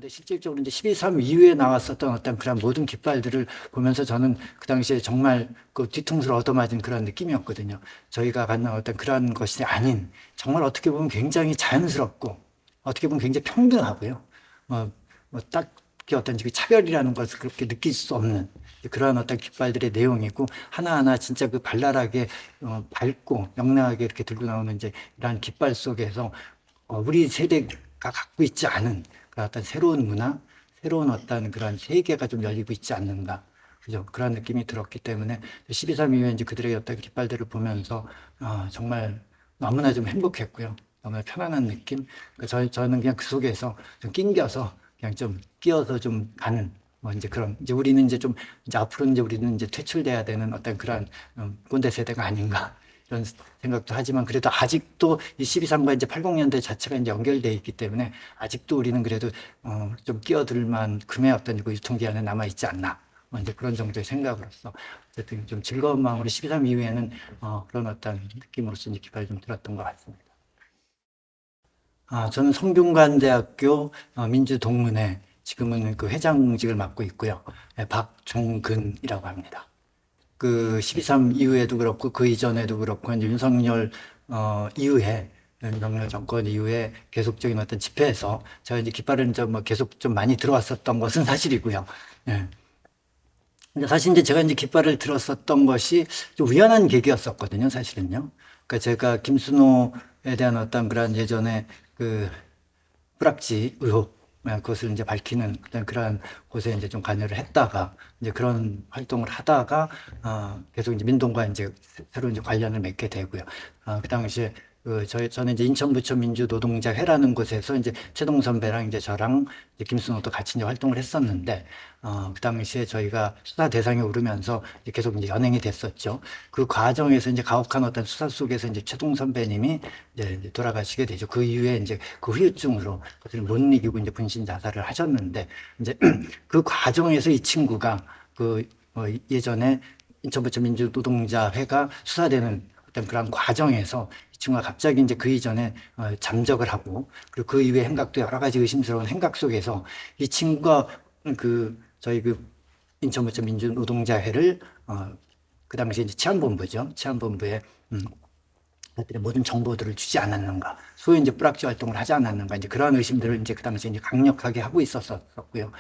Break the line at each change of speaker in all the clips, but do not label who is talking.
그런데 실질적으로 이제 12.3 이후에 나왔었던 어떤 그런 모든 깃발들을 보면서 저는 그 당시에 정말 그 뒤통수를 얻어맞은 그런 느낌이었거든요. 저희가 갖는 어떤 그런 것이 아닌 정말 어떻게 보면 굉장히 자연스럽고 어떻게 보면 굉장히 평등하고요. 딱히 어떤 그 차별이라는 것을 그렇게 느낄 수 없는 그러한 어떤 깃발들의 내용이고 하나하나 진짜 그 발랄하게 밝고 명랑하게 이렇게 들고 나오는 이제 이러한 깃발 속에서 우리 세대가 갖고 있지 않은 그런 어떤 새로운 문화, 새로운 어떤 그런 세계가 좀 열리고 있지 않는가. 그죠? 그런 느낌이 들었기 때문에 12.3 이후에 이제 그들의 어떤 깃발들을 보면서 정말 너무나 좀 행복했고요. 너무나 편안한 느낌. 저는 그냥 그 속에서 좀 낑겨서 그냥 좀 끼어서 좀 가는 뭐 이제 그런 이제 우리는 이제 좀 이제 앞으로 이제 우리는 이제 퇴출돼야 되는 어떤 그런 꼰대 세대가 아닌가 이런 생각도 하지만 그래도 아직도 이 12.3과 이제 80년대 자체가 이제 연결돼 있기 때문에 아직도 우리는 그래도 좀 끼어들 만큼의 어떤 그 유통기한에 남아 있지 않나 뭐 이제 그런 정도의 생각으로서 어쨌든 좀 즐거운 마음으로 12.3 이후에는 그런 어떤 느낌으로서 이제 기발이 좀 들었던 것 같습니다. 저는 성균관대학교 민주동문회 지금은 그 회장직을 맡고 있고요. 네, 박종근이라고 합니다. 그 12.3 이후에도 그렇고 그 이전에도 그렇고 이제 윤석열 이후에 윤석열 정권 이후에 계속적인 어떤 집회에서 제가 이제 깃발을 이제 뭐 계속 좀 많이 들어왔었던 것은 사실이고요. 예. 근데 사실 이제 제가 이제 깃발을 들었었던 것이 좀 우연한 계기였었거든요, 사실은요. 그러니까 제가 김순호에 대한 어떤 그런 예전에 그 뿌락지 의혹, 그것을 이제 밝히는 그런 곳에 이제 좀 관여를 했다가, 이제 그런 활동을 하다가, 계속 이제 민동과 이제 새로 이제 관련을 맺게 되고요. 그 당시에 저는 이제 인천부천 민주노동자회라는 곳에서 이제 최동 선배랑 이제 저랑 이제 김순호도 같이 이제 활동을 했었는데, 그 당시에 저희가 수사 대상에 오르면서 이제 계속 이제 연행이 됐었죠. 그 과정에서 이제 가혹한 어떤 수사 속에서 이제 최동 선배님이 이제 돌아가시게 되죠. 그 이후에 이제 그 후유증으로 그것을 못 이기고 이제 분신 자살을 하셨는데, 이제 그 과정에서 이 친구가 예전에 인천부천 민주노동자회가 수사되는 어떤 그런 과정에서 이 친구가 갑자기 이제 그 이전에 잠적을 하고 그리고 그 이후에 행각도 여러 가지 의심스러운 행각 속에서 이 친구가 저희 인천부천 민주노동자회를 그 당시에 이제 치안본부죠. 치안본부에 것들의 모든 정보들을 주지 않았는가, 소위 이제 뿌락지 활동을 하지 않았는가, 이제 그런 의심들을 이제 그 당시에 이제 강력하게 하고 있었었고요.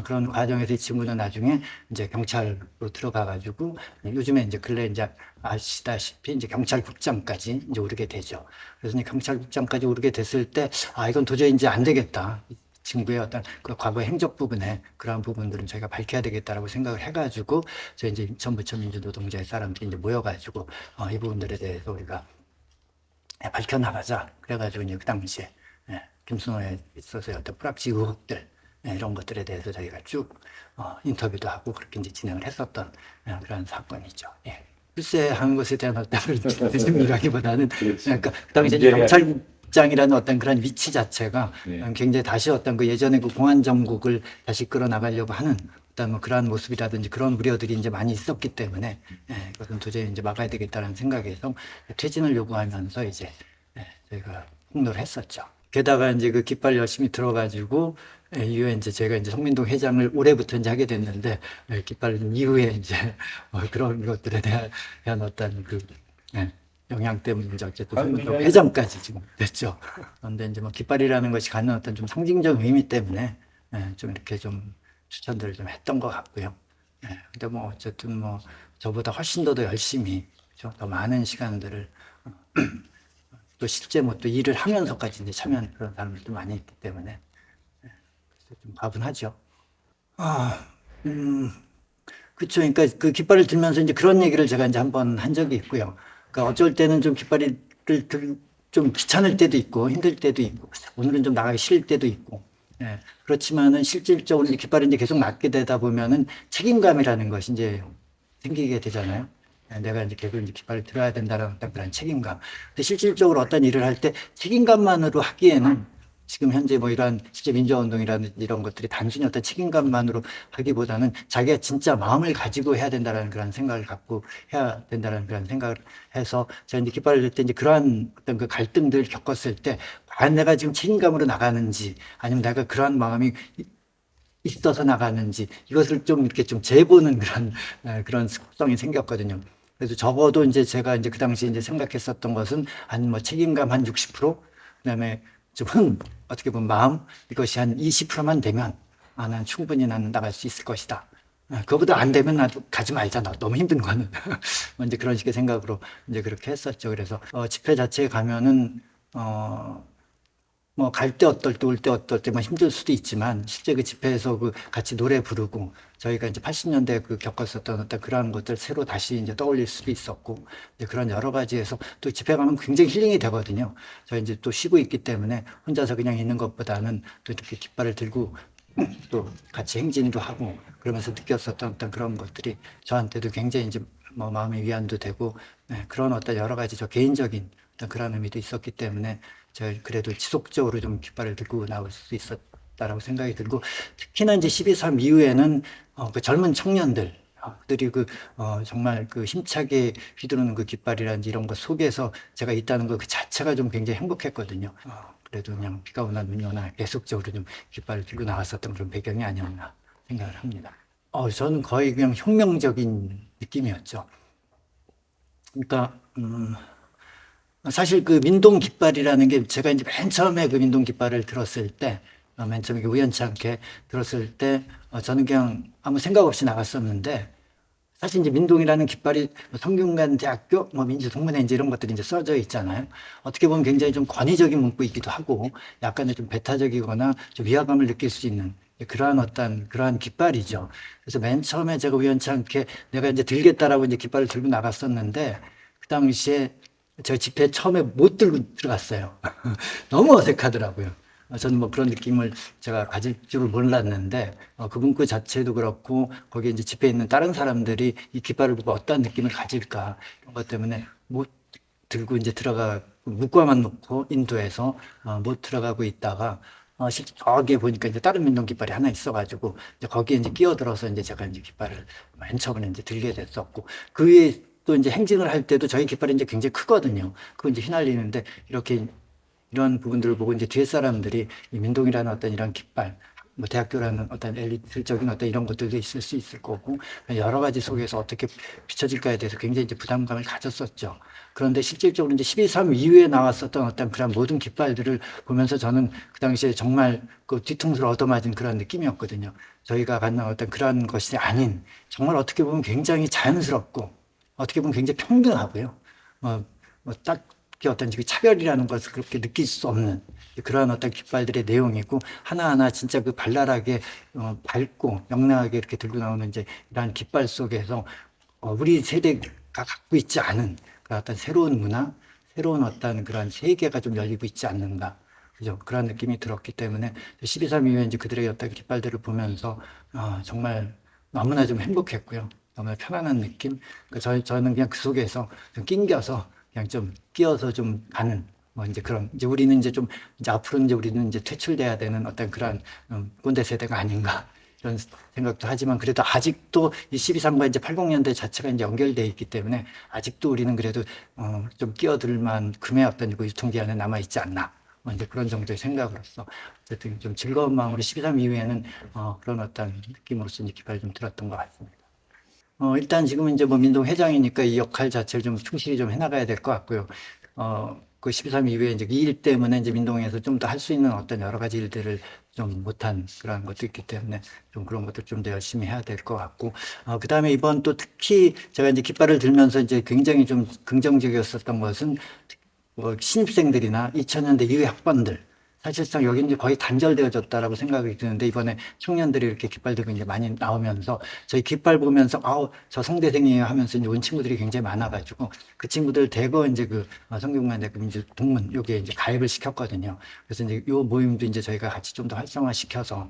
그런 과정에서 이 친구는 나중에 이제 경찰로 들어가가지고 요즘에 이제 근래 이제 아시다시피 이제 경찰국장까지 이제 오르게 되죠. 그래서 이제 경찰국장까지 오르게 됐을 때, 이건 도저히 이제 안 되겠다. 친구의 어떤 그 과거 행적 부분에 그러한 부분들은 저희가 밝혀야 되겠다라고 생각을 해가지고 저희 이제 인천부천 민주노동자의 사람들이 이제 모여가지고 이 부분들에 대해서 우리가 밝혀나가자. 그래가지고 이제 그 당시에 김순호에 있어서의 어떤 뿌락지 의혹들 이런 것들에 대해서 저희가 쭉 인터뷰도 하고 그렇게 이제 진행을 했었던 그런 사건이죠. 예. 출세한 것에 대한 어떤 의심이라기보다는 그러니까 그 당시에 이제 경찰국장이라는 어떤 그런 위치 자체가 굉장히 다시 어떤 그 예전에 그 공안 정국을 다시 끌어나가려고 하는 어떤 뭐 그러한 모습이라든지 그런 우려들이 이제 많이 있었기 때문에 그것은 도저히 이제 막아야 되겠다는 생각에서 퇴진을 요구하면서 이제 저희가 폭로를 했었죠. 게다가 이제 그 깃발 열심히 들어가지고 이후에 이제 제가 이제 성민동 회장을 올해부터 이제 하게 됐는데 깃발 이후에 이제 그런 것들에 대한 어떤 영향 때문에 이제 어쨌든 성민동 회장까지 지금 됐죠. 그런데 이제 뭐 깃발이라는 것이 갖는 어떤 좀 상징적 의미 때문에 좀 이렇게 좀 추천들을 좀 했던 것 같고요. 근데 뭐 어쨌든 뭐 저보다 훨씬 더 열심히 그렇죠? 더 많은 시간들을 또 실제 뭐 또 일을 하면서까지 이제 참여하는 그런 사람들도 많이 있기 때문에 그래서 좀 과분하죠. 아, 음, 그렇죠. 그러니까 그 깃발을 들면서 이제 그런 얘기를 제가 이제 한번 한 적이 있고요. 그러니까 어쩔 때는 좀 깃발을 좀 귀찮을 때도 있고 힘들 때도 있고 오늘은 좀 나가기 싫을 때도 있고 그렇지만은 실질적으로 이제 깃발을 이제 계속 맡게 되다 보면은 책임감이라는 것이 이제 생기게 되잖아요. 내가 이제 계속 이제 깃발을 들어야 된다는 어떤 그런 책임감. 근데 실질적으로 어떤 일을 할 때 책임감만으로 하기에는 지금 현재 뭐 이러한 실제 민주화운동이라는 이런 것들이 단순히 어떤 책임감만으로 하기보다는 자기가 진짜 마음을 가지고 해야 된다는 그런 생각을 갖고 해야 된다는 그런 생각을 해서 제가 이제 깃발을 들 때 이제 그러한 어떤 그 갈등들을 겪었을 때 과연 내가 지금 책임감으로 나가는지, 아니면 내가 그러한 마음이 있어서 나가는지, 이것을 좀 이렇게 좀 재보는 그런 습성이 생겼거든요. 그래서 적어도 이제 제가 이제 그 당시 이제 생각했었던 것은 한 뭐 책임감 한 60%, 그다음에 좀 어떻게 보면 마음, 이것이 한 20%만 되면, 난 충분히 나는 나갈 수 있을 것이다. 그거보다 안 되면 나도 가지 말자. 너무 힘든 거는. 뭐 이제 그런 식의 생각으로 이제 그렇게 했었죠. 그래서, 집회 자체에 가면은, 뭐 갈 때 어떨 때 올 때 어떨 때 뭐 힘들 수도 있지만 실제 그 집회에서 그 같이 노래 부르고 저희가 이제 80년대 그 겪었었던 어떤 그런 것들 새로 다시 이제 떠올릴 수도 있었고 이제 그런 여러 가지에서 또 집회 가면 굉장히 힐링이 되거든요. 저희 이제 또 쉬고 있기 때문에 혼자서 그냥 있는 것보다는 또 이렇게 깃발을 들고 또 같이 행진도 하고 그러면서 느꼈었던 어떤 그런 것들이 저한테도 굉장히 이제 뭐 마음의 위안도 되고 그런 어떤 여러 가지 저 개인적인 어떤 그런 의미도 있었기 때문에 제가 그래도 지속적으로 좀 깃발을 들고 나올 수 있었다라고 생각이 들고 특히나 이제 12.3 이후에는 그 젊은 청년들들이 정말 그 힘차게 휘두르는 그 깃발이라든지 이런 것 속에서 제가 있다는 것 그 자체가 좀 굉장히 행복했거든요. 그래도 그냥 비가 오나 눈이 오나 계속적으로 좀 깃발을 들고 나왔었던 그런 배경이 아니었나 생각을 합니다. 저는 거의 그냥 혁명적인 느낌이었죠. 그러니까, 사실 그 민동 깃발이라는 게 제가 이제 맨 처음에 그 민동 깃발을 들었을 때, 맨 처음에 우연치 않게 들었을 때, 저는 그냥 아무 생각 없이 나갔었는데, 사실 이제 민동이라는 깃발이 성균관대학교, 뭐 민주동문회 이제 이런 것들이 이제 써져 있잖아요. 어떻게 보면 굉장히 좀 권위적인 문구이기도 하고, 약간의 좀 배타적이거나 좀 위화감을 느낄 수 있는 그러한 깃발이죠. 그래서 맨 처음에 제가 우연치 않게 내가 이제 들겠다라고 이제 깃발을 들고 나갔었는데, 그 당시에 저 집회 처음에 못 들고 들어갔어요. 너무 어색하더라고요. 저는 뭐 그런 느낌을 제가 가질 줄을 몰랐는데, 그 문구 자체도 그렇고, 거기에 이제 집회에 있는 다른 사람들이 이 깃발을 보고 어떤 느낌을 가질까, 이런 것 때문에 못 들고 이제 문구만 놓고 인도에서 못 들어가고 있다가, 실제 저기에 보니까 이제 다른 민동 깃발이 하나 있어가지고, 이제 거기에 이제 끼어들어서 이제 제가 이제 깃발을 맨 처음에 이제 들게 됐었고, 그 위에 또 이제 행진을 할 때도 저희 깃발이 이제 굉장히 크거든요. 그거 이제 휘날리는데, 이렇게 이런 부분들을 보고 이제 뒤에 사람들이 이 민동이라는 어떤 이런 깃발, 뭐 대학교라는 어떤 엘리트적인 어떤 이런 것들도 있을 수 있을 거고 여러 가지 속에서 어떻게 비춰질까에 대해서 굉장히 이제 부담감을 가졌었죠. 그런데 실질적으로 이제 12.3 이후에 나왔었던 어떤 그런 모든 깃발들을 보면서 저는 그 당시에 정말 그 뒤통수를 얻어맞은 그런 느낌이었거든요. 저희가 갖는 어떤 그런 것이 아닌 정말 어떻게 보면 굉장히 자연스럽고 어떻게 보면 굉장히 평등하고요. 딱히 어떤 차별이라는 것을 그렇게 느낄 수 없는 그러한 어떤 깃발들의 내용이고 하나하나 진짜 그 발랄하게 밝고 명랑하게 이렇게 들고 나오는 이제 이러한 깃발 속에서 우리 세대가 갖고 있지 않은 그런 어떤 새로운 문화, 새로운 어떤 그런 세계가 좀 열리고 있지 않는가. 그죠? 그런 느낌이 들었기 때문에 12.3 이후에 이제 그들의 어떤 깃발들을 보면서 정말 너무나 좀 행복했고요. 너무나 편안한 느낌. 저는 그냥 그 속에서 좀 낑겨서 그냥 좀 끼어서 좀 가는 뭐 이제 그런 이제 우리는 이제 좀 이제 앞으로 이제 우리는 이제 퇴출돼야 되는 어떤 그런 꼰대 세대가 아닌가 이런 생각도 하지만 그래도 아직도 이 12.3과 이제 80년대 자체가 이제 연결돼 있기 때문에 아직도 우리는 그래도 좀 끼어들 만큼의 어떤 그 유통기한에 남아 있지 않나. 뭐 이제 그런 정도의 생각으로서 어쨌든 좀 즐거운 마음으로 12.3 이후에는 그런 어떤 느낌으로서 이제 깃발을 좀 들었던 것 같습니다. 일단 지금은 이제 뭐 민동 회장이니까 이 역할 자체를 좀 충실히 좀 해나가야 될 것 같고요. 그 13 이후에 이제 이 일 때문에 이제 민동에서 좀 더 할 수 있는 어떤 여러 가지 일들을 좀 못한 그런 것도 있기 때문에 좀 그런 것들 좀 더 열심히 해야 될 것 같고, 그 다음에 이번 또 특히 제가 이제 깃발을 들면서 이제 굉장히 좀 긍정적이었었던 것은 뭐 신입생들이나 2000년대 이후 학번들, 사실상 여기 이제 거의 단절되어졌다라고 생각이 드는데 이번에 청년들이 이렇게 깃발 들고 이제 많이 나오면서 저희 깃발 보면서 저 성대생이에요 하면서 이제 온 친구들이 굉장히 많아가지고 그 친구들 대거 이제 성균관대 민주동문 여기에 이제 가입을 시켰거든요. 그래서 이제 요 모임도 이제 저희가 같이 좀 더 활성화시켜서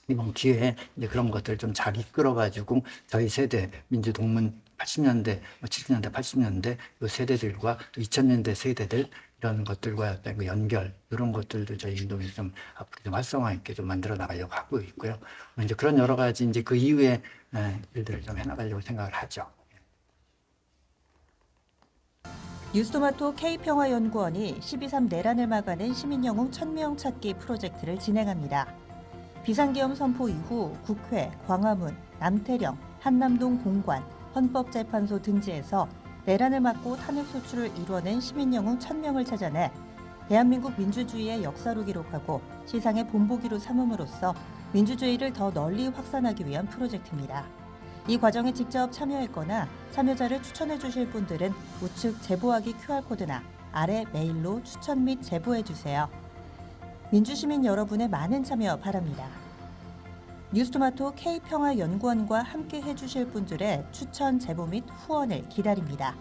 이번 기회에 이제 그런 것들을 좀 잘 이끌어가지고 저희 세대 민주동문 80년대, 70년대, 80년대 이 세대들과 또 2000년대 세대들 이런 것들과 어떤 그 연결 이런 것들도 저희 운동에서 좀 앞으로 좀 활성화 있게 좀 만들어 나가려고 하고 있고요. 이제 그런 여러 가지 이제 그 이후에 일들을 좀 해나가려고 생각을 하죠.
뉴스토마토 K평화연구원이 12.3 내란을 막아낸 시민영웅 1000명 찾기 프로젝트를 진행합니다. 비상계엄 선포 이후 국회, 광화문, 남태령, 한남동 공관, 헌법재판소 등지에서 내란을 막고 탄핵소추를 이뤄낸 시민영웅 1000명을 찾아내 대한민국 민주주의의 역사로 기록하고 시상의 본보기로 삼음으로써 민주주의를 더 널리 확산하기 위한 프로젝트입니다. 이 과정에 직접 참여했거나 참여자를 추천해 주실 분들은 우측 제보하기 QR코드나 아래 메일로 추천 및 제보해 주세요. 민주시민 여러분의 많은 참여 바랍니다. 뉴스토마토 K평화연구원과 함께 해주실 분들의 추천 제보 및 후원을 기다립니다.